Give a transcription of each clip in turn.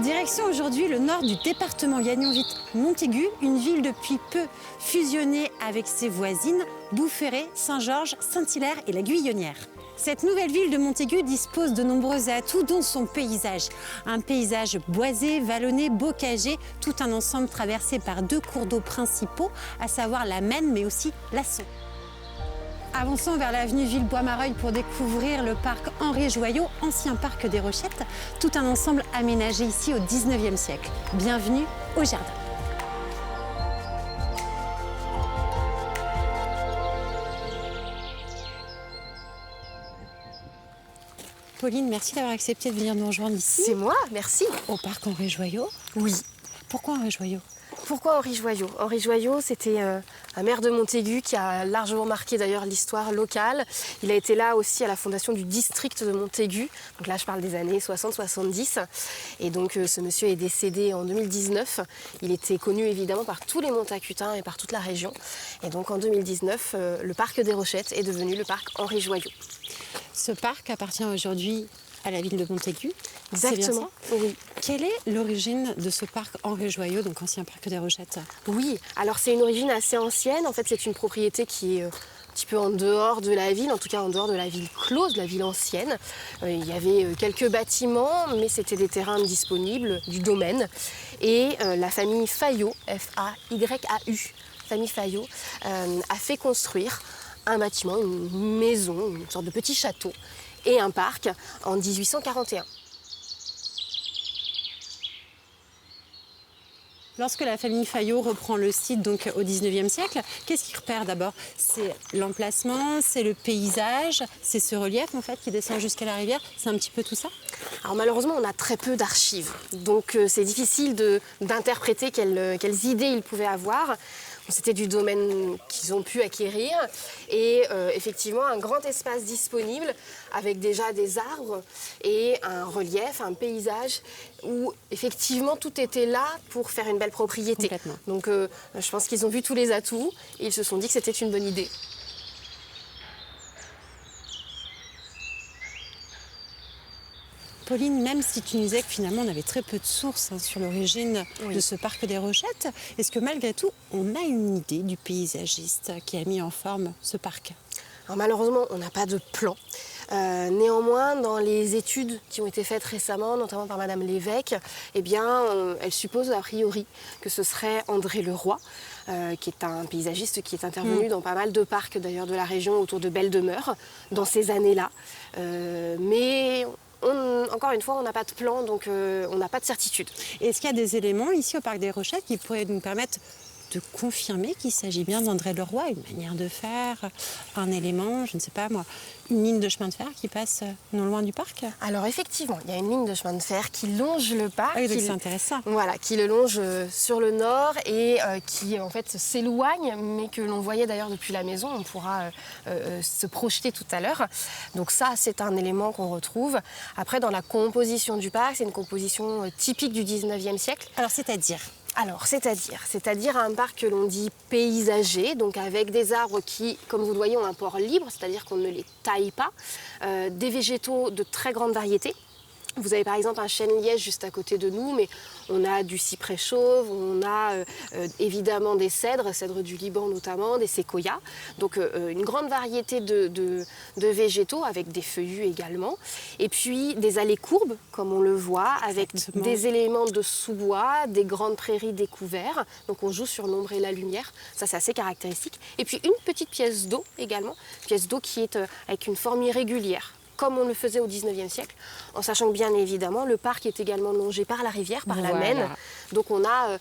Direction aujourd'hui le nord du département Gagnon-Vitte-Montaigu, une ville depuis peu fusionnée avec ses voisines Boufféré, Saint-Georges, Saint-Hilaire et la Guyonnière. Cette nouvelle ville de Montaigu dispose de nombreux atouts, dont son paysage. Un paysage boisé, vallonné, bocagé, tout un ensemble traversé par deux cours d'eau principaux, à savoir la Maine mais aussi l'Asson. Avançons vers l'avenue Villebois-Mareuil pour découvrir le parc Henri Joyaux, ancien parc des Rochettes, tout un ensemble aménagé ici au 19e siècle. Bienvenue au jardin. Pauline, merci d'avoir accepté de venir nous rejoindre ici. C'est moi, merci. Au parc Henri Joyaux. Oui. Pourquoi Henri Joyaux? Pourquoi Henri Joyaux? Henri Joyaux, c'était un maire de Montaigu qui a largement marqué d'ailleurs l'histoire locale. Il a été là aussi à la fondation du district de Montaigu. Donc là, je parle des années 60-70. Et donc, ce monsieur est décédé en 2019. Il était connu évidemment par tous les Montacutins et par toute la région. Et donc, en 2019, le parc des Rochettes est devenu le parc Henri Joyaux. Ce parc appartient aujourd'hui à la ville de Montaigu. Exactement. Oui. Quelle est l'origine de ce parc Henri Joyaux, donc ancien parc des Rochettes? Oui, alors c'est une origine assez ancienne. En fait, c'est une propriété qui est un petit peu en dehors de la ville, en tout cas en dehors de la ville close, de la ville ancienne. Il y avait quelques bâtiments, mais c'était des terrains disponibles, du domaine. Et la famille Fayot, F-A-Y-A-U, famille Fayot, a fait construire un bâtiment, une maison, une sorte de petit château et un parc en 1841. Lorsque la famille Fayot reprend le site donc au 19e siècle, qu'est-ce qu'ils repèrent d'abord? C'est l'emplacement, c'est le paysage, c'est ce relief en fait qui descend jusqu'à la rivière, c'est un petit peu tout ça? Alors malheureusement, on a très peu d'archives, donc c'est difficile d'interpréter quelles idées ils pouvaient avoir. C'était du domaine qu'ils ont pu acquérir et effectivement un grand espace disponible avec déjà des arbres et un relief, un paysage où effectivement tout était là pour faire une belle propriété. Donc je pense qu'ils ont vu tous les atouts et ils se sont dit que c'était une bonne idée. Pauline, même si tu nous disais que finalement on avait très peu de sources sur l'origine de ce parc des Rochettes, est-ce que malgré tout on a une idée du paysagiste qui a mis en forme ce parc? Alors malheureusement, on n'a pas de plan. Néanmoins, dans les études qui ont été faites récemment, notamment par Madame Lévesque, eh bien, elle suppose a priori que ce serait André Leroy, qui est un paysagiste qui est intervenu dans pas mal de parcs d'ailleurs de la région autour de Belle-Demeure dans ces années-là. Mais encore une fois, on n'a pas de plan, donc on n'a pas de certitude. Est-ce qu'il y a des éléments ici au parc des Rochettes qui pourraient nous permettre de confirmer qu'il s'agit bien d'André Leroy, une manière de faire, un élément, je ne sais pas moi, une ligne de chemin de fer qui passe non loin du parc? Alors effectivement, il y a une ligne de chemin de fer qui longe le parc. Oui, donc c'est intéressant. Voilà, qui le longe sur le nord et qui en fait s'éloigne, mais que l'on voyait d'ailleurs depuis la maison, on pourra se projeter tout à l'heure. Donc ça, c'est un élément qu'on retrouve. Après, dans la composition du parc, c'est une composition typique du 19e siècle. Alors c'est-à-dire? C'est-à-dire un parc que l'on dit paysager, donc avec des arbres qui, comme vous le voyez, ont un port libre, c'est-à-dire qu'on ne les taille pas, des végétaux de très grande variété. Vous avez par exemple un chêne-liège juste à côté de nous, mais on a du cyprès chauve, on a évidemment des cèdres du Liban notamment, des séquoias. Donc une grande variété de végétaux avec des feuillus également. Et puis des allées courbes, comme on le voit, avec des éléments de sous-bois, des grandes prairies découvertes. Donc on joue sur l'ombre et la lumière, ça c'est assez caractéristique. Et puis une petite pièce d'eau également, pièce d'eau qui est avec une forme irrégulière, comme on le faisait au 19e siècle, en sachant que bien évidemment le parc est également longé par la rivière, par la Maine. Donc on a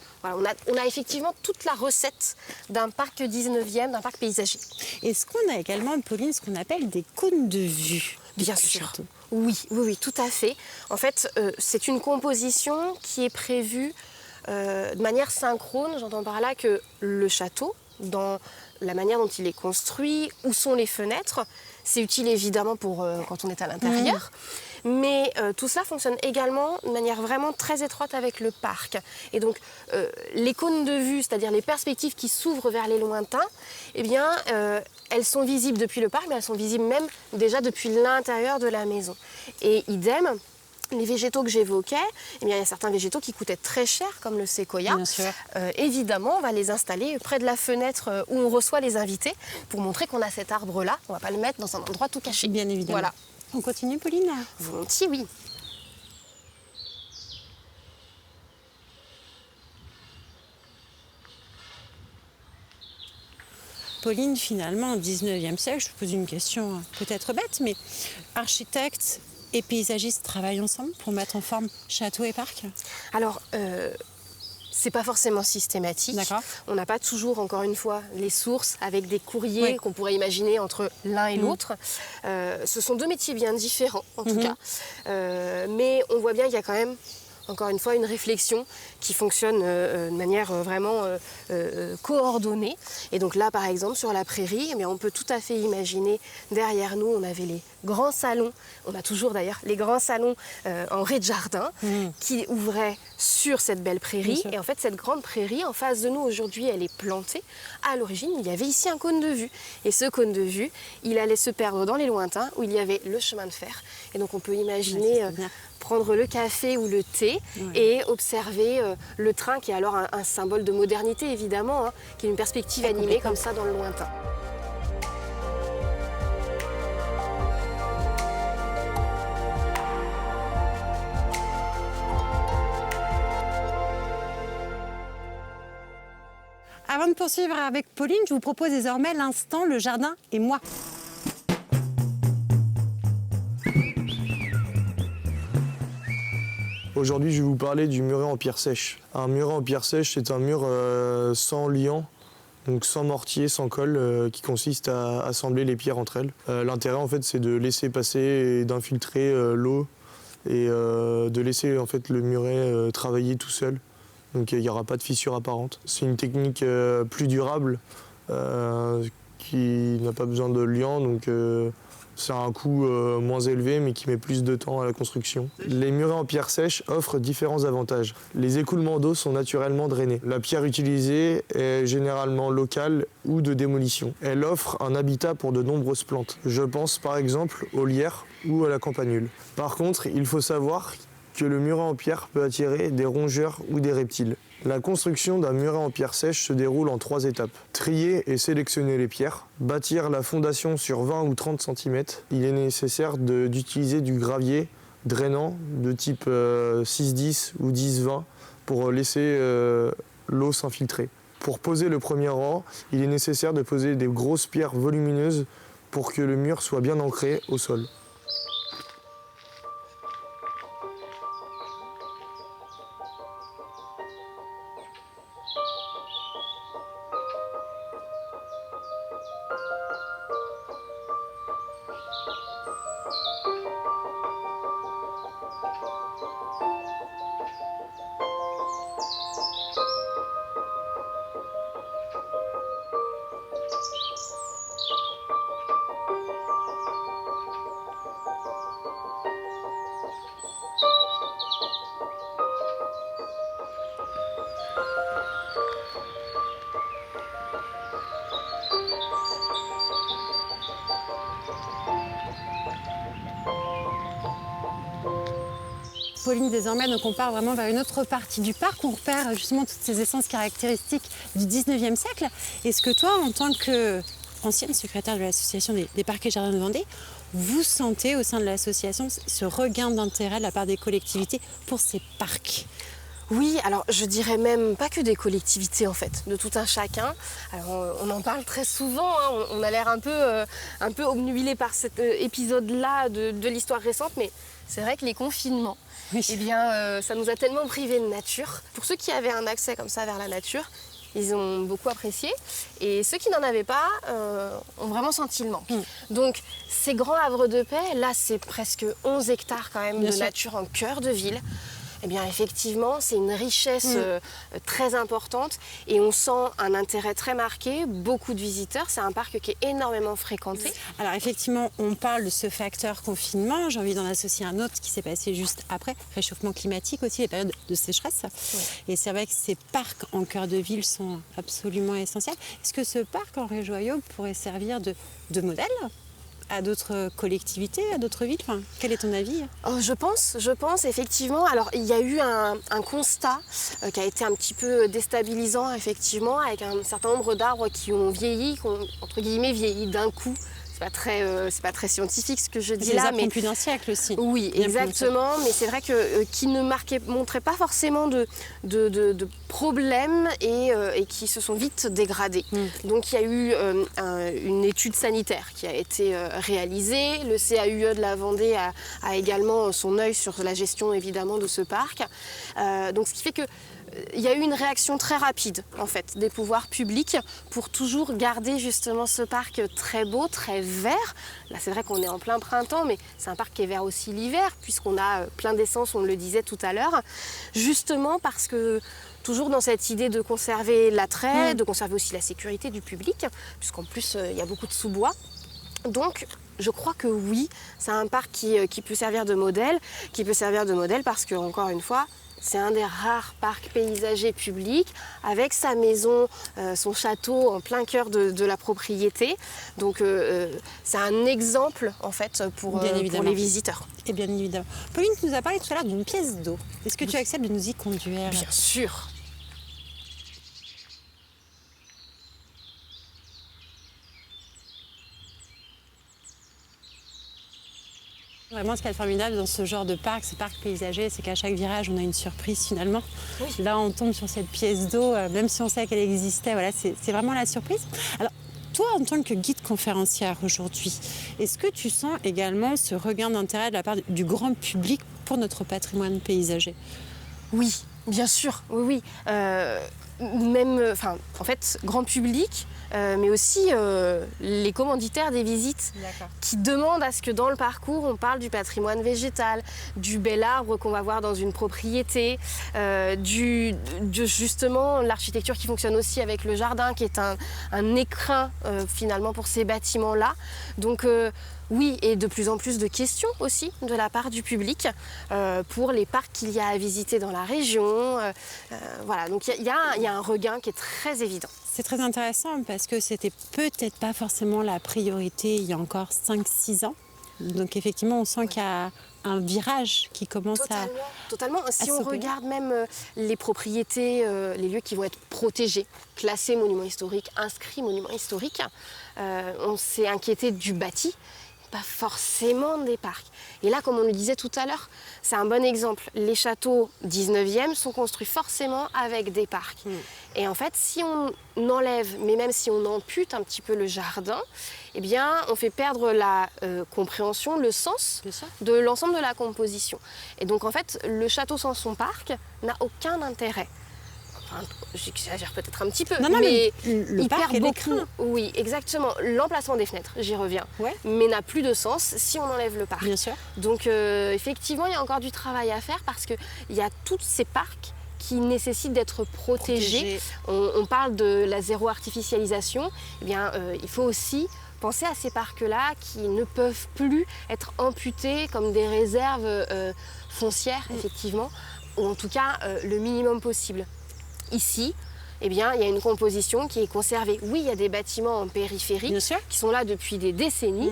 effectivement toute la recette d'un parc 19e, d'un parc paysager. Est-ce qu'on a également, Pauline, ce qu'on appelle des cônes de vue? Bien sûr. Oui, tout à fait. En fait, c'est une composition qui est prévue de manière synchrone. J'entends par là que le château, dans la manière dont il est construit, où sont les fenêtres, c'est utile évidemment pour quand on est à l'intérieur. Mais tout cela fonctionne également de manière vraiment très étroite avec le parc. Et donc les cônes de vue, c'est-à-dire les perspectives qui s'ouvrent vers les lointains, eh bien, elles sont visibles depuis le parc, mais elles sont visibles même déjà depuis l'intérieur de la maison. Et idem, Les végétaux que j'évoquais, eh bien, il y a certains végétaux qui coûtaient très cher, comme le séquoia. Bien sûr. Évidemment, on va les installer près de la fenêtre où on reçoit les invités pour montrer qu'on a cet arbre-là. On ne va pas le mettre dans un endroit tout caché. Bien évidemment. Voilà. On continue, Pauline? Volontiers, oui. Pauline, finalement, au 19e siècle, je te pose une question peut-être bête, mais architectes et paysagistes travaillent ensemble pour mettre en forme château et parc? Alors, c'est pas forcément systématique. D'accord. On n'a pas toujours, encore une fois, les sources avec des courriers Oui. qu'on pourrait imaginer entre l'un et l'autre. Ce sont deux métiers bien différents, en tout cas. Mais on voit bien qu'il y a quand même, encore une fois, une réflexion qui fonctionne de manière vraiment coordonnée. Et donc là, par exemple, sur la prairie, eh bien, on peut tout à fait imaginer, derrière nous, on avait les grands salons, on a toujours d'ailleurs les grands salons en rez-de-jardin qui ouvraient sur cette belle prairie. Et en fait, cette grande prairie, en face de nous aujourd'hui, elle est plantée. À l'origine, il y avait ici un cône de vue. Et ce cône de vue, il allait se perdre dans les lointains où il y avait le chemin de fer. Et donc on peut imaginer prendre le café ou le thé et observer le train qui est alors un symbole de modernité évidemment, hein, qui est une perspective animée comme ça dans le lointain. Avant de poursuivre avec Pauline, je vous propose désormais l'instant Le Jardin et moi. Aujourd'hui, je vais vous parler du muret en pierre sèche. Un muret en pierre sèche, c'est un mur sans liant, donc sans mortier, sans colle, qui consiste à assembler les pierres entre elles. L'intérêt, en fait, c'est de laisser passer et d'infiltrer l'eau et de laisser en fait, le muret travailler tout seul. Donc il n'y aura pas de fissure apparente. C'est une technique plus durable qui n'a pas besoin de liant, donc c'est un coût moins élevé mais qui met plus de temps à la construction. Les murets en pierre sèche offrent différents avantages. Les écoulements d'eau sont naturellement drainés. La pierre utilisée est généralement locale ou de démolition. Elle offre un habitat pour de nombreuses plantes. Je pense par exemple aux lierres ou à la campanule. Par contre, il faut savoir que le muret en pierre peut attirer des rongeurs ou des reptiles. La construction d'un muret en pierre sèche se déroule en 3 étapes. Trier et sélectionner les pierres, bâtir la fondation sur 20 ou 30 cm. Il est nécessaire d'utiliser du gravier drainant de type 6-10 ou 10-20 pour laisser l'eau s'infiltrer. Pour poser le premier rang, il est nécessaire de poser des grosses pierres volumineuses pour que le mur soit bien ancré au sol. Pauline, désormais, donc on part vraiment vers une autre partie du parc où on repère justement toutes ces essences caractéristiques du 19e siècle. Est-ce que toi, en tant qu'ancienne secrétaire de l'association des parcs et jardins de Vendée, vous sentez au sein de l'association ce regain d'intérêt de la part des collectivités pour ces parcs? Oui, alors je dirais même pas que des collectivités en fait, de tout un chacun. Alors on en parle très souvent, hein, on a l'air un peu obnubilé par cet épisode-là de l'histoire récente, mais c'est vrai que les confinements, eh bien, ça nous a tellement privés de nature. Pour ceux qui avaient un accès comme ça vers la nature, ils ont beaucoup apprécié. Et ceux qui n'en avaient pas ont vraiment senti le manque. Donc ces grands havres de paix, là c'est presque 11 hectares quand même de nature en cœur de ville. Eh bien, effectivement, c'est une richesse très importante et on sent un intérêt très marqué, beaucoup de visiteurs. C'est un parc qui est énormément fréquenté. Alors, effectivement, on parle de ce facteur confinement. J'ai envie d'en associer un autre qui s'est passé juste après, réchauffement climatique aussi, les périodes de sécheresse. Et c'est vrai que ces parcs en cœur de ville sont absolument essentiels. Est-ce que ce parc, Henri Joyaux, pourrait servir de modèle à d'autres collectivités, à d'autres villes? Enfin, quel est ton avis? Je pense effectivement. Alors il y a eu un constat qui a été un petit peu déstabilisant effectivement, avec un certain nombre d'arbres qui ont vieilli, qui ont entre guillemets vieilli d'un coup. C'est pas très scientifique ce que je dis là, mais plus d'un siècle aussi. Oui, exactement. Mais c'est vrai que qui ne montraient pas forcément de problèmes et qui se sont vite dégradés. Donc il y a eu une étude sanitaire qui a été réalisée. Le CAUE de la Vendée a également son œil sur la gestion évidemment de ce parc. Donc ce qui fait que il y a eu une réaction très rapide en fait des pouvoirs publics pour toujours garder justement ce parc très beau, très vert. Là c'est vrai qu'on est en plein printemps, mais c'est un parc qui est vert aussi l'hiver puisqu'on a plein d'essences, on le disait tout à l'heure, justement parce que toujours dans cette idée de conserver l'attrait, de conserver aussi la sécurité du public, puisqu'en plus il y a beaucoup de sous-bois. Donc je crois que oui, c'est un parc qui peut servir de modèle, parce que encore une fois, c'est un des rares parcs paysagers publics avec sa maison, son château en plein cœur de la propriété. Donc c'est un exemple en fait pour les visiteurs. Et bien évidemment. Pauline, tu nous as parlé tout à l'heure d'une pièce d'eau. Est-ce que tu acceptes de nous y conduire? Bien sûr. Vraiment, ce qui est formidable dans ce genre de parc, ces parcs paysagers, c'est qu'à chaque virage, on a une surprise finalement. Oui. Là, on tombe sur cette pièce d'eau, même si on sait qu'elle existait, voilà, c'est vraiment la surprise. Alors, toi, en tant que guide conférencière aujourd'hui, est-ce que tu sens également ce regain d'intérêt de la part du grand public pour notre patrimoine paysager? Oui, bien sûr, oui. En fait, grand public, mais aussi les commanditaires des visites qui demandent à ce que dans le parcours, on parle du patrimoine végétal, du bel arbre qu'on va voir dans une propriété, de justement l'architecture qui fonctionne aussi avec le jardin, qui est un écrin finalement pour ces bâtiments-là. Donc oui, et de plus en plus de questions aussi de la part du public pour les parcs qu'il y a à visiter dans la région. Voilà, donc il y a un regain qui est très évident. C'est très intéressant parce que c'était peut-être pas forcément la priorité il y a encore 5-6 ans. Donc effectivement, on sent qu'il y a un virage qui commence Totalement. Si on regarde même les propriétés, les lieux qui vont être protégés, classés monuments historiques, inscrits monuments historiques, on s'est inquiété du bâti, pas forcément des parcs. Et là, comme on le disait tout à l'heure, c'est un bon exemple. Les châteaux 19e sont construits forcément avec des parcs. Et en fait, si on enlève, mais même si on ampute un petit peu le jardin, eh bien, on fait perdre la compréhension, le sens de l'ensemble de la composition. Et donc, en fait, le château sans son parc n'a aucun intérêt. Enfin, j'exagère peut-être un petit peu, mais le parc perd beaucoup. L'écrin. Oui, exactement. L'emplacement des fenêtres, j'y reviens, mais n'a plus de sens si on enlève le parc. Bien sûr. Donc, effectivement, il y a encore du travail à faire parce qu'il y a tous ces parcs qui nécessitent d'être protégés. On parle de la zéro artificialisation. Eh bien, il faut aussi penser à ces parcs-là qui ne peuvent plus être amputés comme des réserves foncières, effectivement, ou en tout cas le minimum possible. Ici, eh bien, il y a une composition qui est conservée. Oui, il y a des bâtiments en périphérie qui sont là depuis des décennies,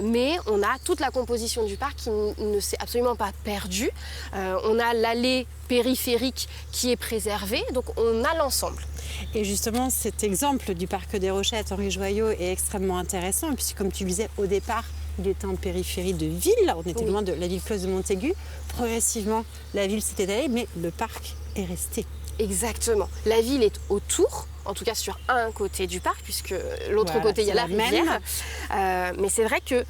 mais on a toute la composition du parc qui ne s'est absolument pas perdue. On a l'allée périphérique qui est préservée, donc on a l'ensemble. Et justement, cet exemple du parc des Rochettes, Henri Joyaux, est extrêmement intéressant, puisque comme tu le disais, au départ, il était en périphérie de ville, on était loin de la ville close de Montaigu. Progressivement, la ville s'est étalée, mais le parc est resté. Exactement. La ville est autour, en tout cas sur un côté du parc, puisque l'autre côté, il y a la rivière. Mais c'est vrai que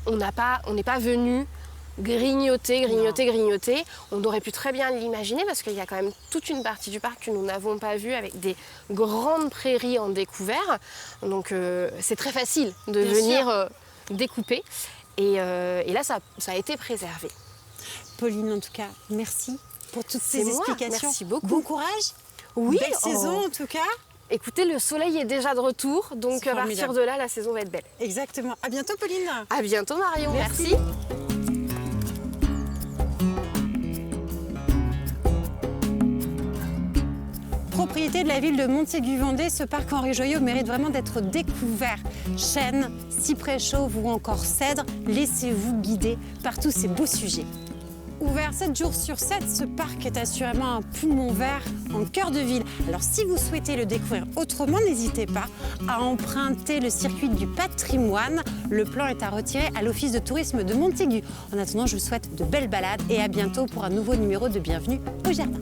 on n'est pas venu grignoter. On aurait pu très bien l'imaginer parce qu'il y a quand même toute une partie du parc que nous n'avons pas vue avec des grandes prairies en découvert. Donc c'est très facile de venir découper. Et là, ça a été préservé. Pauline, en tout cas, merci pour toutes ces explications. Merci beaucoup. Bon courage. Oui, belle saison en tout cas. Écoutez, le soleil est déjà de retour, donc à partir de là, la saison va être belle. Exactement. À bientôt, Pauline. À bientôt, Marion. Merci. propriété de la ville de Montaigu-Vendée, ce parc Henri Joyaux mérite vraiment d'être découvert. Chênes, cyprès chauve ou encore cèdre, laissez-vous guider par tous ces beaux sujets. Ouvert 7 jours sur 7, ce parc est assurément un poumon vert en cœur de ville. Alors si vous souhaitez le découvrir autrement, n'hésitez pas à emprunter le circuit du patrimoine. Le plan est à retirer à l'Office de tourisme de Montaigu. En attendant, je vous souhaite de belles balades et à bientôt pour un nouveau numéro de Bienvenue au Jardin.